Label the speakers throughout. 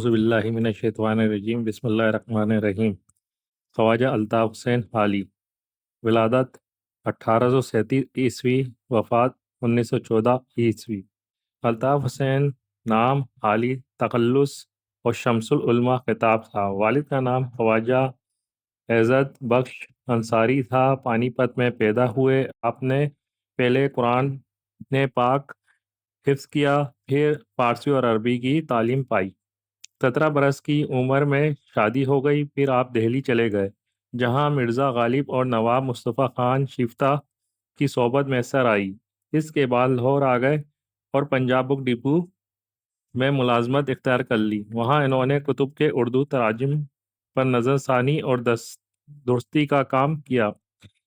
Speaker 1: बिल्लाहि मिनश्शैतानिर्रजीम बिस्मिल्लाहिर्रहमानिर्रहीम। ख्वाजा अल्ताफ़ हुसैन हाली, विलादत 1837 ईस्वी, वफ़ात 1914 ईस्वी। अल्ताफ़ हुसैन नाम हाली तखल्लुस और शम्सुल उलमा खिताब था। वालिद का नाम ख्वाजा इज़्ज़त बख्श अंसारी था। पानीपत में पैदा हुए। आपने पहले कुरान पाक हिफ्ज़ किया, फिर फ़ारसी और अरबी की तालीम पाई। 17 बरस की उम्र में शादी हो गई। फिर आप दिल्ली चले गए, जहां मिर्ज़ा गालिब और नवाब मुस्तफ़ा खान शिफ्ता की सोबत मैसर आई। इसके बाद लाहौर आ गए और पंजाब बुक डिपो में मुलाजमत इख्तियार कर ली। वहां इन्होंने कुतुब के उर्दू तराजिम पर नज़रसानी और दुरुस्ती का काम किया।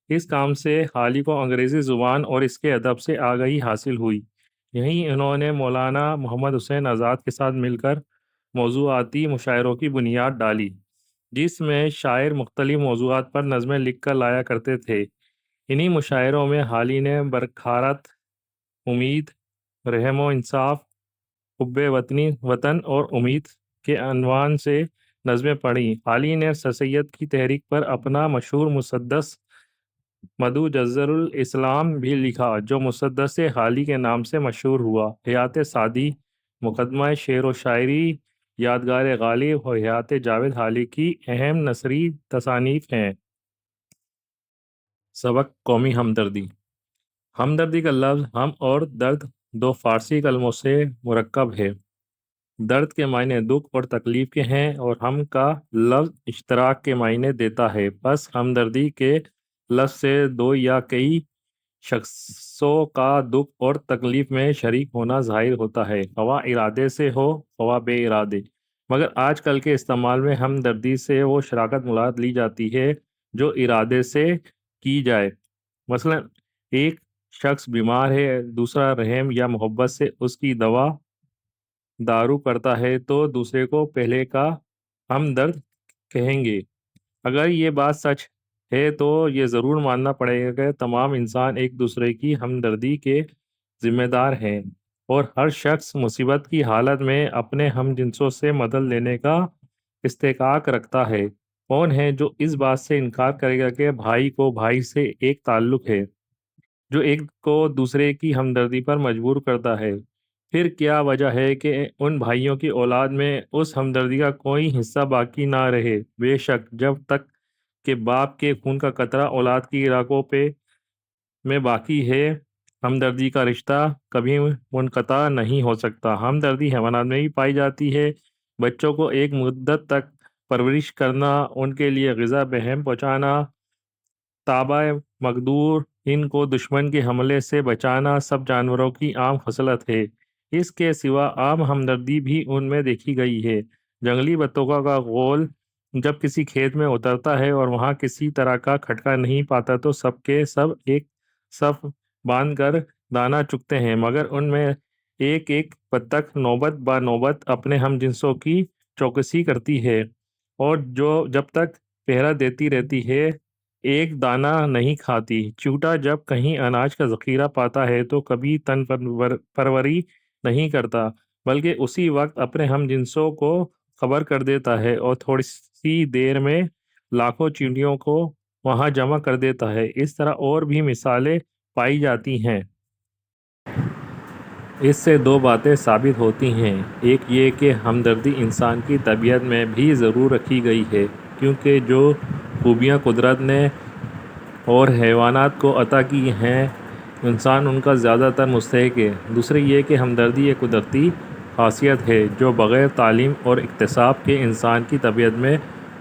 Speaker 1: इस काम से हाली को अंग्रेज़ी ज़ुबान और इसके अदब से आगाही हासिल हुई। यहीं इन्होंने मौलाना मोहम्मद हुसैन आज़ाद के साथ मिलकर मौज़ूआती मुशायरों की बुनियाद डाली, जिसमें शायर मुख्तलिफ मौज़ूआत पर नज़में लिख कर लाया करते थे। इन्हीं मुशायरों में हाली ने बरखारत, उम्मीद, रहमो इंसाफ, हुब्बे वतन और उम्मीद के अनवान से नज़में पढ़ी। हाली ने सर सैयद की तहरीक पर अपना मशहूर मुसद्दस मदू जज़रुल इस्लाम भी लिखा, जो मुसद्दस हाली के नाम से मशहूर हुआ। हयात सादी, मुकदमा शेर व शायरी, यादगार गालिब और हयात जावेद हाली की अहम नसरी तसानीफ हैं। सबक कौमी हमदर्दी। हमदर्दी का लफ्ज़ हम और दर्द दो फ़ारसी कलमों से मुरक्कब है। दर्द के मायने दुख और तकलीफ़ के हैं और हम का लफ्ज़ इश्तराक के मायने देता है। बस हमदर्दी के लफ्ज़ से दो या कई शख्सों का दुख और तकलीफ में शरीक होना ज़ाहिर होता है, ख़वाह इरादे से हो ख़वाह बे इरादे। मगर आजकल के इस्तेमाल में हमदर्दी से वो शराकत मुराद ली जाती है जो इरादे से की जाए। मसलन एक शख्स बीमार है, दूसरा रहम या मोहब्बत से उसकी दवा दारू करता है, तो दूसरे को पहले का हमदर्द कहेंगे। अगर ये बात सच है तो ये ज़रूर मानना पड़ेगा कि तमाम इंसान एक दूसरे की हमदर्दी के ज़िम्मेदार हैं और हर शख्स मुसीबत की हालत में अपने हमजिनसों से मदद लेने का इस्तेकाक रखता है। कौन है जो इस बात से इनकार करेगा कि भाई को भाई से एक ताल्लुक़ है जो एक को दूसरे की हमदर्दी पर मजबूर करता है? फिर क्या वजह है कि उन भाइयों की औलाद में उस हमदर्दी का कोई हिस्सा बाकी ना रहे? बेशक जब तक कि बाप के खून का कतरा औलाद की इराकों पे में बाकी है, हमदर्दी का रिश्ता कभी मुनक़ता नहीं हो सकता। हमदर्दी हैवानात में भी पाई जाती है। बच्चों को एक मुद्दत तक परवरिश करना, उनके लिए ग़िज़ा बहम पहुँचाना, ताबा मकदूर इनको दुश्मन के हमले से बचाना सब जानवरों की आम खसलत है। इसके सिवा आम हमदर्दी भी उनमें देखी गई है। जंगली बत्तखों का गोल जब किसी खेत में उतरता है और वहां किसी तरह का खटका नहीं पाता तो सब के सब एक सफ बांध कर दाना चुगते हैं, मगर उनमें एक एक बत्तख नौबत बा नौबत अपने हमजिनसों की चौकसी करती है और जो जब तक पहरा देती रहती है, एक दाना नहीं खाती। चूटा जब कहीं अनाज का ज़ख़ीरा पाता है तो कभी तन परवरी नहीं करता, बल्कि उसी वक्त अपने हमजिनसों को खबर कर देता है और थोड़ी सी देर में लाखों चींटियों को वहां जमा कर देता है। इस तरह और भी मिसालें पाई जाती हैं। इससे दो बातें साबित होती हैं। एक ये कि हमदर्दी इंसान की तबीयत में भी ज़रूर रखी गई है, क्योंकि जो खूबियाँ कुदरत ने और हैवानात को अता की हैं, इंसान उनका ज़्यादातर मुस्तहिक है। दूसरी ये कि हमदर्दी एक कुदरती खासियत है जो बग़ैर तालीम और इक्तिसाब के इंसान की तबीयत में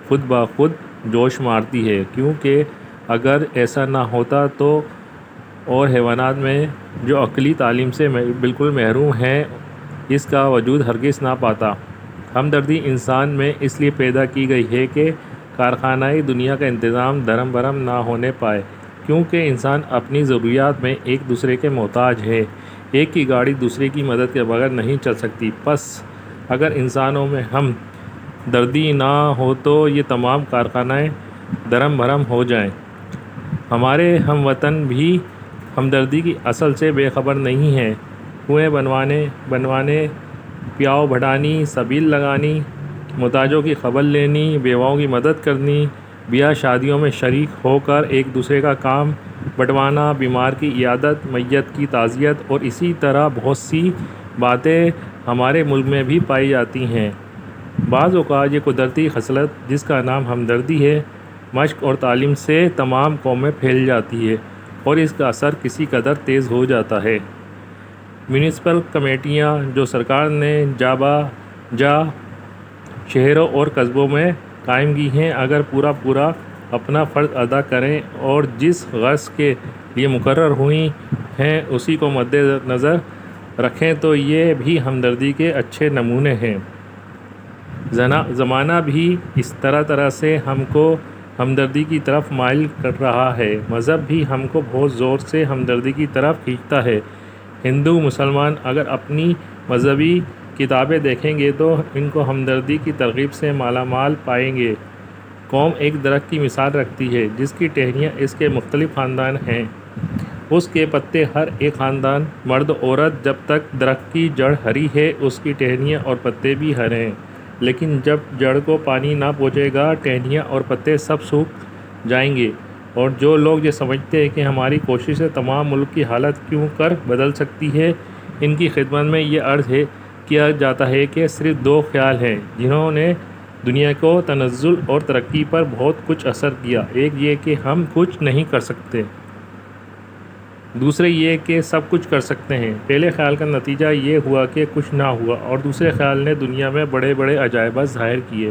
Speaker 1: खुद ब खुद जोश मारती है, क्योंकि अगर ऐसा ना होता तो और हैवानात में जो अक़ली तालीम से बिल्कुल महरूम हैं, इसका वजूद हरगिज़ ना पाता। हमदर्दी इंसान में इसलिए पैदा की गई है कि कारखानाई दुनिया का इंतज़ाम दरम बरम ना होने पाए, क्योंकि इंसान अपनी ज़रूरियात में एक दूसरे के मोहताज है। एक की गाड़ी दूसरे की मदद के बगैर नहीं चल सकती। बस अगर इंसानों में हम दर्दी ना हो तो ये तमाम कारखानाएँ दरम भरम हो जाएं। हमारे हमवतन भी हमदर्दी की असल से बेखबर नहीं हैं। कुएँ बनवाने, प्याव बढ़ानी, सबील लगानी, محتاجوں کی خبر لینی، بیواؤں کی مدد کرنی، بیاہ شادیوں میں شریک ہو کر ایک دوسرے کا کام بٹوانا، بیمار کی عیادت، میت کی تعزیت اور اسی طرح بہت سی باتیں ہمارے ملک میں بھی پائی جاتی ہیں۔ بعض اوقات یہ قدرتی خصلت جس کا نام ہمدردی ہے، مشق اور تعلیم سے تمام قوم میں پھیل جاتی ہے اور اس کا اثر کسی قدر تیز ہو جاتا ہے۔ میونسپل کمیٹیاں جو سرکار نے جا شہروں اور قصبوں میں قائم کی ہیں، اگر پورا اپنا فرض ادا کریں اور جس غرض کے لیے مقرر ہوئی ہیں اسی کو مد نظر رکھیں تو یہ بھی ہمدردی کے اچھے نمونے ہیں۔ زمانہ بھی اس طرح سے ہم کو ہمدردی کی طرف مائل کر رہا ہے۔ مذہب بھی ہم کو بہت زور سے ہمدردی کی طرف کھینچتا ہے۔ ہندو مسلمان اگر اپنی مذہبی کتابیں دیکھیں گے تو ان کو ہمدردی کی ترغیب سے مالا مال پائیں گے۔ قوم ایک درخت کی مثال رکھتی ہے جس کی ٹہنیاں اس کے مختلف خاندان ہیں، اس کے پتے ہر ایک خاندان، مرد عورت، جب تک درخت کی جڑ ہری ہے اس کی ٹہنیاں اور پتے بھی ہرے ہیں، لیکن جب جڑ کو پانی نہ پہنچے گا ٹہنیاں اور پتے سب سوکھ جائیں گے۔ اور جو لوگ یہ سمجھتے ہیں کہ ہماری کوشش سے تمام ملک کی حالت کیوں کر بدل سکتی ہے، ان کی خدمت میں یہ عرض کیا جاتا ہے کہ صرف دو خیال ہیں جنہوں نے دنیا کو تنزل اور ترقی پر بہت کچھ اثر کیا، ایک یہ کہ ہم کچھ نہیں کر سکتے، دوسرے یہ کہ سب کچھ کر سکتے ہیں۔ پہلے خیال کا نتیجہ یہ ہوا کہ کچھ نہ ہوا اور دوسرے خیال نے دنیا میں بڑے بڑے عجائبات ظاہر کیے۔